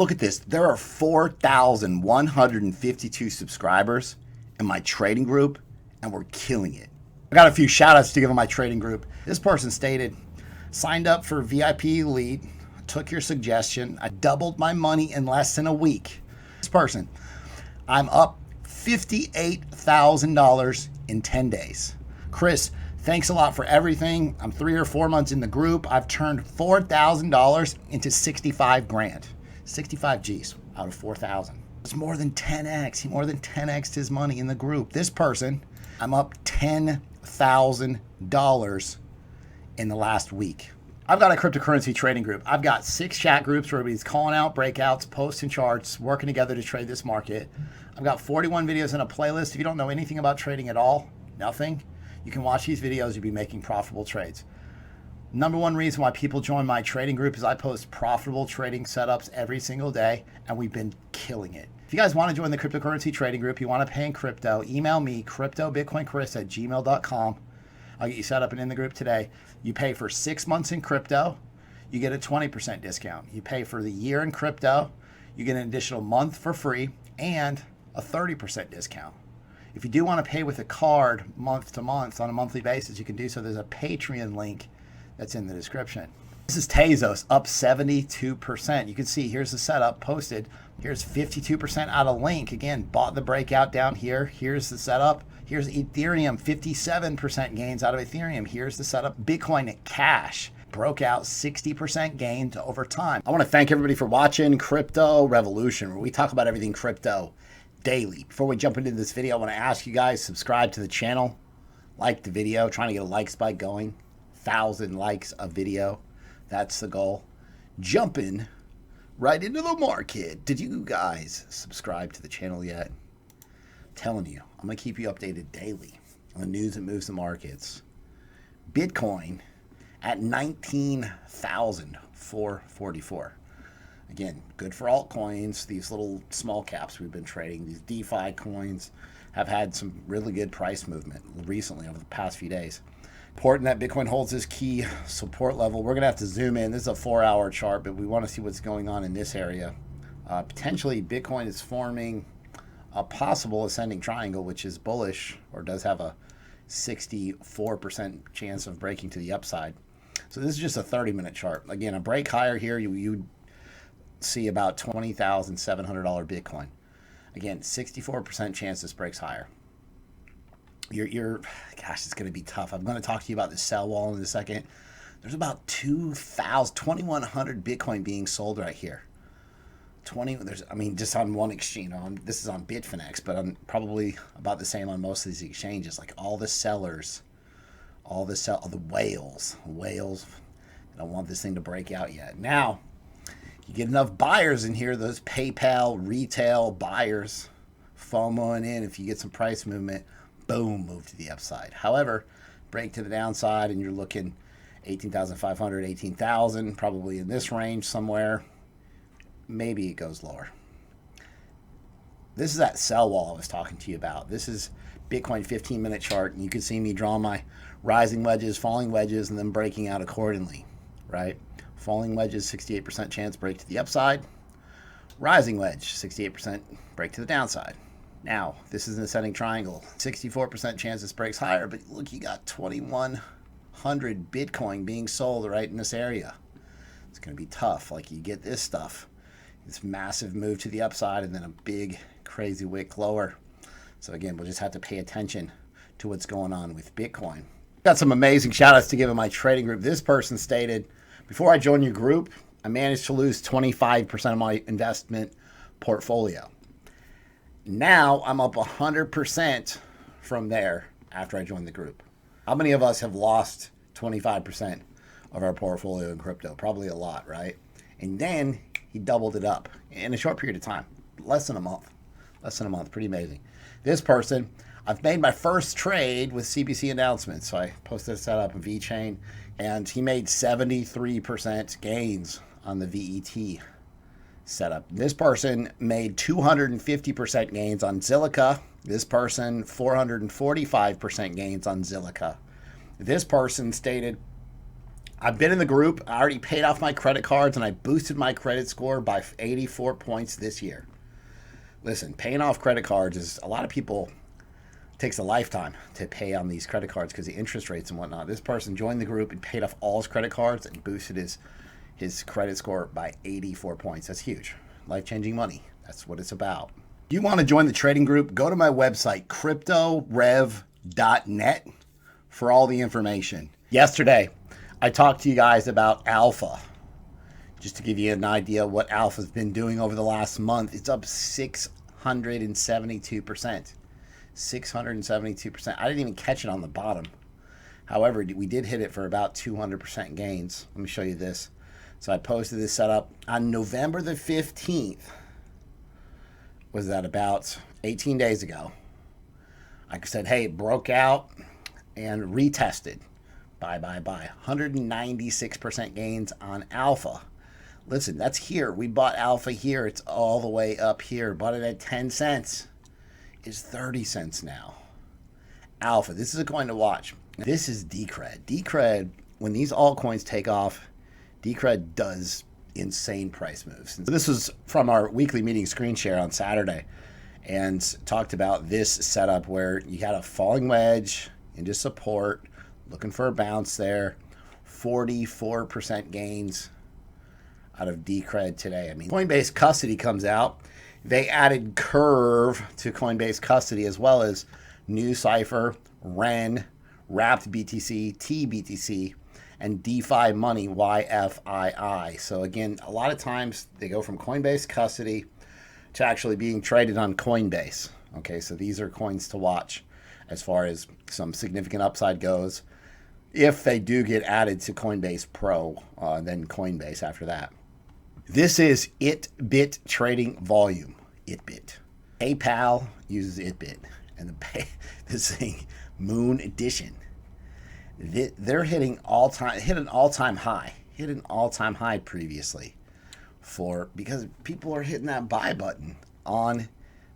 Look at this. There are 4,152 subscribers in my trading group, and we're killing it. I got a few shout outs to give on my trading group. This person stated, signed up for VIP Elite, took your suggestion. I doubled my money in less than a week. This person, I'm up $58,000 in 10 days. Chris, thanks a lot for everything. I'm 3 or 4 months in the group. I've turned $4,000 into 65 grand. 65 G's out of 4,000. It's more than 10x. He more than 10x'd his money in the group. This person, I'm up $10,000 in the last week. I've got a cryptocurrency trading group. I've got 6 chat groups where everybody's calling out breakouts, posting charts, working together to trade this market. I've got 41 videos in a playlist. If you don't know anything about trading at all, nothing, you can watch these videos. You'll be making profitable trades. Number one reason why people join my trading group is I post profitable trading setups every single day, and we've been killing it. If you guys want to join the cryptocurrency trading group, you want to pay in crypto, email me, cryptobitcoinchris@gmail.com. I'll get you set up and in the group today. You pay for 6 months in crypto, you get a 20% discount. You pay for the year in crypto, you get an additional month for free and a 30% discount. If you do want to pay with a card month to month on a monthly basis, you can do so. There's a Patreon link that's in the description. This is Tezos, up 72%. You can see here's the setup posted. Here's 52% out of Link. Again, bought the breakout down here. Here's the setup. Here's Ethereum, 57% gains out of Ethereum. Here's the setup. Bitcoin Cash broke out 60% gains over time. I want to thank everybody for watching Crypto Revolution, where we talk about everything crypto daily. Before we jump into this video, I want to ask you guys, subscribe to the channel, like the video, trying to get a like spike going. 1,000 likes a video. That's the goal. Jumping right into the market. Did you guys subscribe to the channel yet? I'm telling you, I'm going to keep you updated daily on the news that moves the markets. Bitcoin at 19,444. Again, good for altcoins. These little small caps we've been trading, these DeFi coins, have had some really good price movement recently over the past few days. Important that Bitcoin holds this key support level. We're going to have to zoom in. This is a 4-hour chart, but we want to see what's going on in this area. Potentially, Bitcoin is forming a possible ascending triangle, which is bullish, or does have a 64% chance of breaking to the upside. So this is just a 30-minute chart. Again, a break higher here, you see about $20,700 Bitcoin. Again, 64% chance this breaks higher. Gosh, it's going to be tough. I'm going to talk to you about the sell wall in a second. There's about 2,100 Bitcoin being sold right here. Just on one exchange. This is on Bitfinex, but I'm probably about the same on most of these exchanges. Like all the sellers, the whales. I don't want this thing to break out yet. Now, you get enough buyers in here, those PayPal retail buyers, FOMOing in. If you get some price movement, boom, move to the upside. However, break to the downside and you're looking 18,500, 18,000, probably in this range somewhere. Maybe it goes lower. This is that sell wall I was talking to you about. This is Bitcoin 15-minute chart, and you can see me draw my rising wedges, falling wedges, and then breaking out accordingly, right? Falling wedges, 68% chance break to the upside. Rising wedge, 68% break to the downside. Now, this is an ascending triangle. 64% chance this breaks higher, but look, you got 2,100 Bitcoin being sold right in this area. It's going to be tough. Like, you get this stuff, this massive move to the upside, and then a big, crazy wick lower. So again, we'll just have to pay attention to what's going on with Bitcoin. Got some amazing shout outs to give in my trading group. This person stated, before I joined your group, I managed to lose 25% of my investment portfolio. Now I'm up 100% from there after I joined the group. How many of us have lost 25% of our portfolio in crypto? Probably a lot, right? And then he doubled it up in a short period of time, less than a month, pretty amazing. This person, I've made my first trade with CBC announcements. So I posted a setup in Vechain, and he made 73% gains on the VET setup. This person made 250% gains on Zilliqa. This person, 445% gains on Zilliqa. This person stated, I've been in the group. I already paid off my credit cards and I boosted my credit score by 84 points this year. Listen, paying off credit cards is, a lot of people, takes a lifetime to pay on these credit cards because the interest rates and whatnot. This person joined the group and paid off all his credit cards and boosted his credit score by 84 points. That's huge. Life-changing money. That's what it's about. If you want to join the trading group, go to my website, cryptorev.net, for all the information. Yesterday, I talked to you guys about Alpha. Just to give you an idea what Alpha's been doing over the last month, it's up 672%. 672%. I didn't even catch it on the bottom. However, we did hit it for about 200% gains. Let me show you this. So I posted this setup on November the 15th. Was that about 18 days ago? Like I said, hey, it broke out and retested. Buy. 196% gains on Alpha. Listen, that's here. We bought Alpha here. It's all the way up here. Bought it at 10 cents. It's 30 cents now. Alpha, this is a coin to watch. This is Decred. Decred, when these altcoins take off, Decred does insane price moves. So this was from our weekly meeting screen share on Saturday, and talked about this setup where you had a falling wedge into support, looking for a bounce there, 44% gains out of Decred today. I mean, Coinbase Custody comes out. They added Curve to Coinbase Custody, as well as New Cipher, Ren, Wrapped BTC, TBTC, and DeFi Money, YFII. So again, a lot of times they go from Coinbase Custody to actually being traded on Coinbase. Okay, so these are coins to watch as far as some significant upside goes. If they do get added to Coinbase Pro, then Coinbase after that. This is ItBit trading volume. ItBit. PayPal uses ItBit, and this thing, Moon Edition. They're hitting an all-time high previously, because people are hitting that buy button on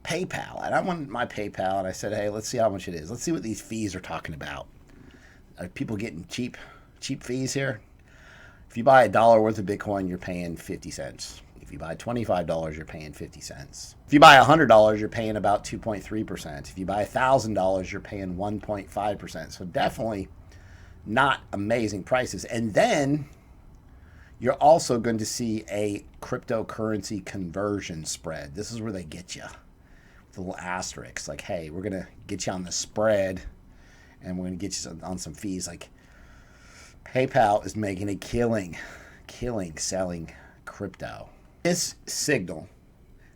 PayPal. And I wanted my PayPal, and I said, hey, let's see how much it is. Let's see what these fees are talking about. Are people getting cheap fees here? If you buy $1 worth of Bitcoin, you're paying 50 cents. If you buy $25, you're paying 50 cents. If you buy $100, you're paying about 2.3%. If you buy $1,000, you're paying 1.5%. So definitely not amazing prices. And then you're also going to see a cryptocurrency conversion spread. This is where they get you with a little asterisk. Like, hey, we're going to get you on the spread, and we're going to get you on some fees. Like, PayPal is making a killing selling crypto. This signal,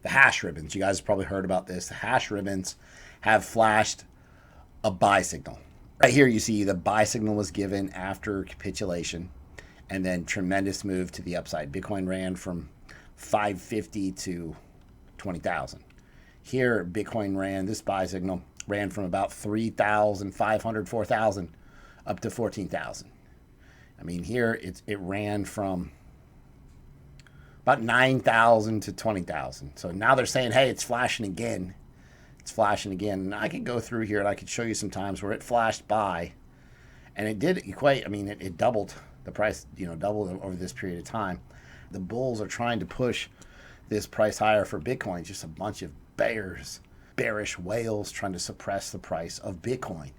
the hash ribbons, you guys have probably heard about this. The hash ribbons have flashed a buy signal. Right here you see the buy signal was given after capitulation, and then tremendous move to the upside. Bitcoin ran from 550 to 20,000. Here Bitcoin ran, this buy signal ran from about 3,500, 4,000 up to 14,000. I mean, here it ran from about 9,000 to 20,000. So now they're saying, hey, it's flashing again. It's flashing again. And I could go through here and I could show you some times where it flashed by, and it did equate. I mean, it doubled the price, doubled over this period of time. The bulls are trying to push this price higher for Bitcoin. Just a bunch of bearish whales trying to suppress the price of Bitcoin.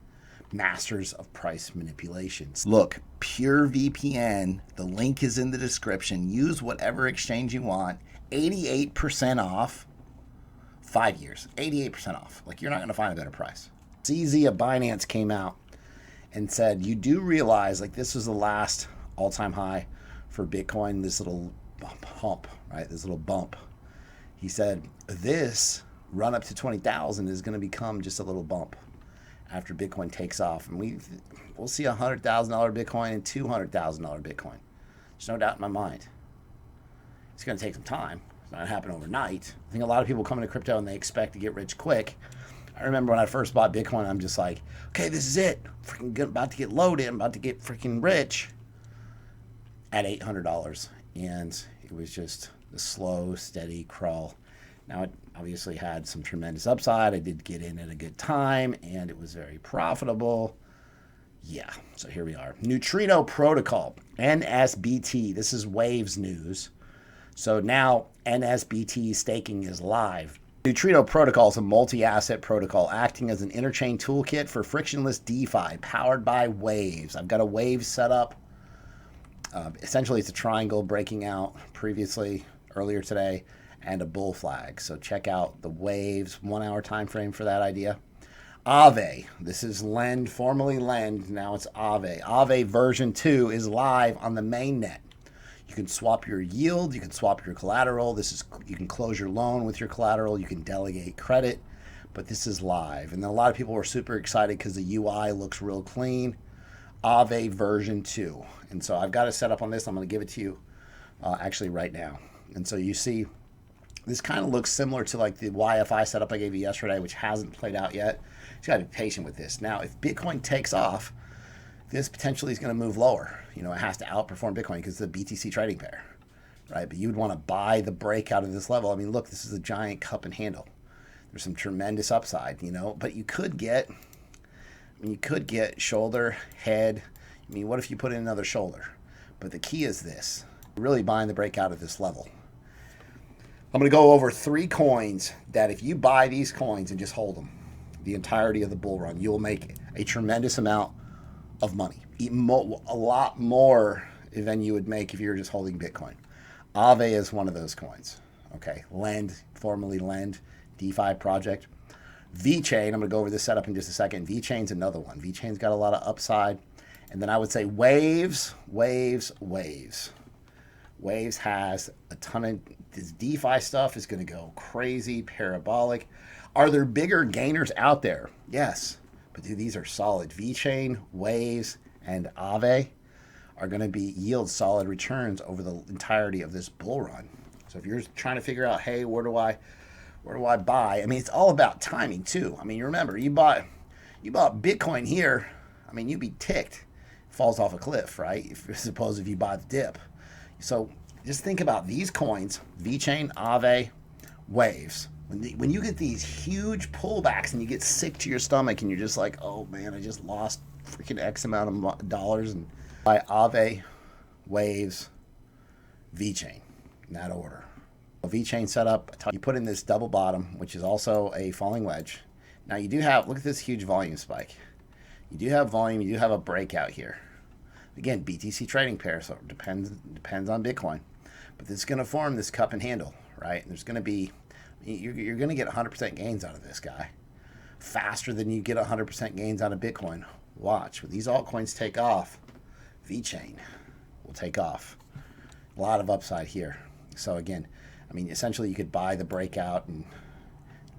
Masters of price manipulations. Look, PureVPN, the link is in the description. Use whatever exchange you want. 88% off, 5 years. 88% off. Like, you're not going to find a better price. CZ of Binance came out and said, you do realize, like, this was the last all-time high for Bitcoin, this little hump, right? This little bump. He said, this run up to 20,000 is going to become just a little bump after Bitcoin takes off. And we'll see $100,000 Bitcoin and $200,000 Bitcoin. There's no doubt in my mind. It's going to take some time. It's not going to happen overnight. I think a lot of people come into crypto and they expect to get rich quick. I remember when I first bought Bitcoin, I'm just like, okay, this is it. About to get loaded. I'm about to get freaking rich at $800. And it was just the slow, steady crawl. Now, it obviously had some tremendous upside. I did get in at a good time, and it was very profitable. Yeah, so here we are. Neutrino Protocol, NSBT. This is Waves news. So now NSBT staking is live. Neutrino Protocol is a multi-asset protocol acting as an interchain toolkit for frictionless DeFi powered by Waves. I've got a Waves set up. Essentially, it's a triangle breaking out earlier today, and a bull flag. So check out the Waves 1 hour time frame for that idea. Aave, this is Lend, formerly Lend, now it's Aave. Aave version 2 is live on the mainnet. You can swap your yield, you can swap your collateral. You can close your loan with your collateral, you can delegate credit, but this is live. And then a lot of people were super excited because the UI looks real clean. Aave version 2. And so I've got it set up on this. I'm going to give it to you actually right now. And so you see, this kind of looks similar to like the YFI setup I gave you yesterday, which hasn't played out yet. You got to be patient with this. Now, if Bitcoin takes off, this potentially is going to move lower. You know, it has to outperform Bitcoin because it's the BTC trading pair, right? But you would want to buy the breakout of this level. I mean, look, this is a giant cup and handle. There's some tremendous upside, you know, but you could get shoulder, head. I mean, what if you put in another shoulder? But the key is this, really buying the breakout of this level. I'm going to go over 3 coins that if you buy these coins and just hold them the entirety of the bull run, you'll make a tremendous amount of money. A lot more than you would make if you were just holding Bitcoin. Aave is one of those coins. Okay, Lend, formerly Lend, DeFi project. Vechain, I'm going to go over this setup in just a second. Vechain's another one. Vechain's got a lot of upside. And then I would say Waves. Waves has a ton of this DeFi stuff is going to go crazy, parabolic. Are there bigger gainers out there? Yes. But dude, these are solid. Vechain, Waves, and Aave are going to yield solid returns over the entirety of this bull run. So if you're trying to figure out, hey, where do I buy? I mean, it's all about timing too. I mean, you remember, you bought Bitcoin here. I mean, you'd be ticked. It falls off a cliff, right? Suppose if you buy the dip. So just think about these coins, Vechain, Aave, Waves. When you get these huge pullbacks and you get sick to your stomach and you're just like, oh man, I just lost freaking X amount of dollars, and buy Aave, Waves, Vechain in that order. Vechain setup, you put in this double bottom, which is also a falling wedge. Now you do have, look at this huge volume spike. You do have volume, you do have a breakout here. Again, BTC trading pair, so it depends on Bitcoin. But this is going to form this cup and handle, right? And there's going to be, you're going to get 100% gains out of this guy. Faster than you get 100% gains out of Bitcoin. Watch, when these altcoins take off, Vechain will take off. A lot of upside here. So again, I mean, essentially you could buy the breakout and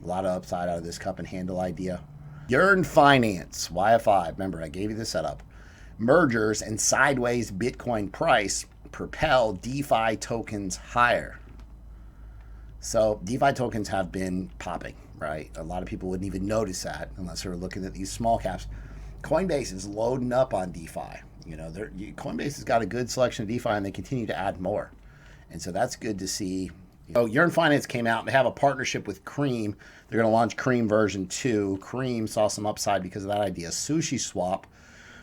a lot of upside out of this cup and handle idea. Yearn Finance, YFI, remember I gave you the setup. Mergers and sideways Bitcoin price propel DeFi tokens higher. So DeFi tokens have been popping, right? A lot of people wouldn't even notice that unless they were looking at these small caps. Coinbase is loading up on DeFi. You know, Coinbase has got a good selection of DeFi and they continue to add more. And so that's good to see. So Yearn Finance came out. They have a partnership with Cream. They're going to launch Cream version 2. Cream saw some upside because of that idea. Sushi Swap,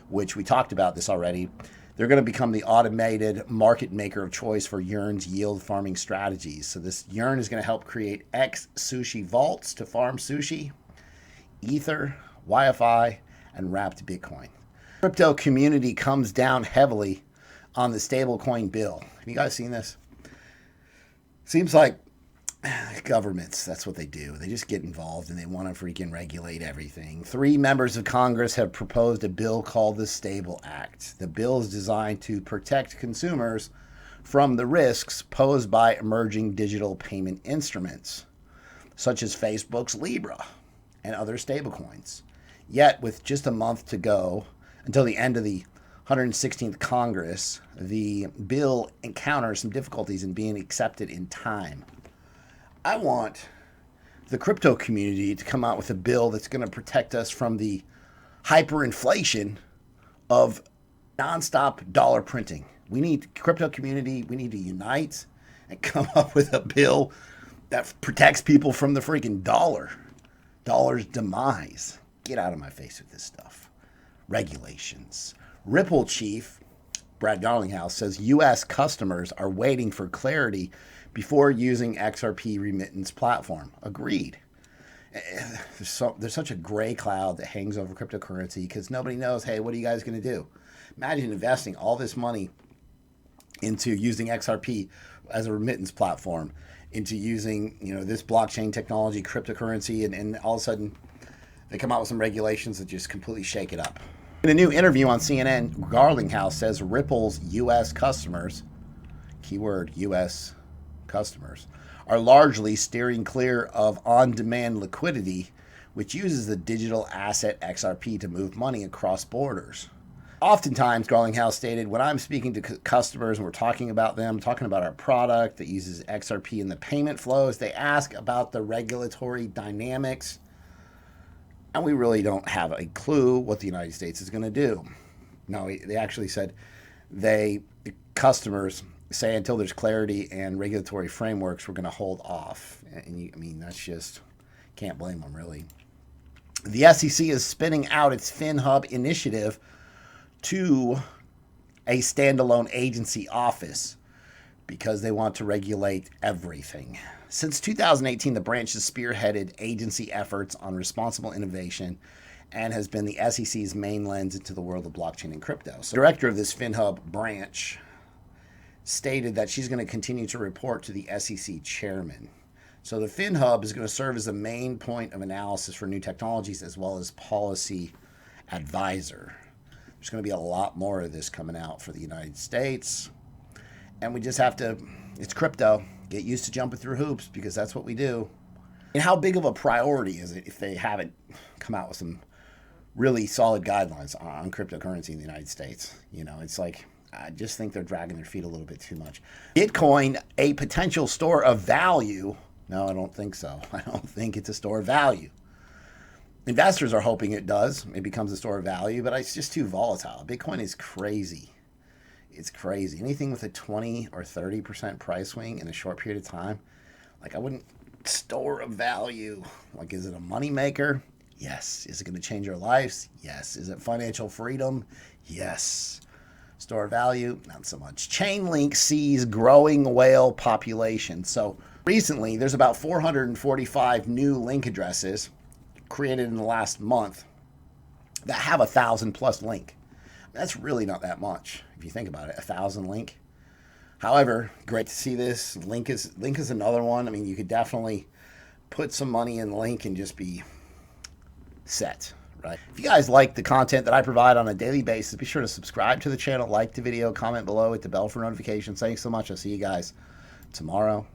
which we talked about this already. They're going to become the automated market maker of choice for Yearn's yield farming strategies. So this Yearn is going to help create X sushi vaults to farm sushi, Ether, YFI, and wrapped Bitcoin. Crypto community comes down heavily on the stablecoin bill. Have you guys seen this? Seems like governments, that's what they do. They just get involved and they want to freaking regulate everything. 3 members of Congress have proposed a bill called the Stable Act. The bill is designed to protect consumers from the risks posed by emerging digital payment instruments, such as Facebook's Libra and other stablecoins. Yet, with just a month to go until the end of the 116th Congress, the bill encounters some difficulties in being accepted in time. I want the crypto community to come out with a bill that's going to protect us from the hyperinflation of nonstop dollar printing. We need crypto community. We need to unite and come up with a bill that protects people from the freaking dollar's demise. Get out of my face with this stuff. regulations. Ripple chief Brad Garlinghouse says U.S. customers are waiting for clarity before using XRP remittance platform. Agreed. There's such a gray cloud that hangs over cryptocurrency because nobody knows, hey, what are you guys going to do? Imagine investing all this money into using XRP as a remittance platform, into using, this blockchain technology, cryptocurrency, and all of a sudden they come out with some regulations that just completely shake it up. In a new interview on CNN, Garlinghouse says Ripple's U.S. customers, keyword U.S. customers, are largely steering clear of on-demand liquidity, which uses the digital asset XRP to move money across borders. Oftentimes, Garlinghouse stated, when I'm speaking to customers and we're talking about them, talking about our product that uses XRP in the payment flows, they ask about the regulatory dynamics, and we really don't have a clue what the United States is going to do. No, they actually said the customers say until there's clarity and regulatory frameworks, we're going to hold off. And that's just, can't blame them, really. The SEC is spinning out its FinHub initiative to a standalone agency office because they want to regulate everything. Since 2018, the branch has spearheaded agency efforts on responsible innovation and has been the SEC's main lens into the world of blockchain and crypto. So, the director of this FinHub branch stated that she's going to continue to report to the SEC chairman. So the FinHub is going to serve as the main point of analysis for new technologies as well as policy advisor. There's going to be a lot more of this coming out for the United States. And we just have to, it's crypto, get used to jumping through hoops because that's what we do. And how big of a priority is it if they haven't come out with some really solid guidelines on cryptocurrency in the United States? It's like, I just think they're dragging their feet a little bit too much. Bitcoin, a potential store of value. No, I don't think so. I don't think it's a store of value. Investors are hoping it does. It becomes a store of value, but it's just too volatile. Bitcoin is crazy. It's crazy. Anything with a 20 or 30% price swing in a short period of time, I wouldn't store of value. Is it a money maker? Yes. Is it going to change our lives? Yes. Is it financial freedom? Yes. Store of value? Not so much. Chainlink sees growing whale population. So recently, there's about 445 new link addresses created in the last month that have 1,000 plus link. That's really not that much if you think about it. 1,000 link. However, great to see this. Link is another one. You could definitely put some money in Link and just be set, right? If you guys like the content that I provide on a daily basis, be sure to subscribe to the channel, like the video, comment below, hit the bell for notifications. Thanks so much. I'll see you guys tomorrow.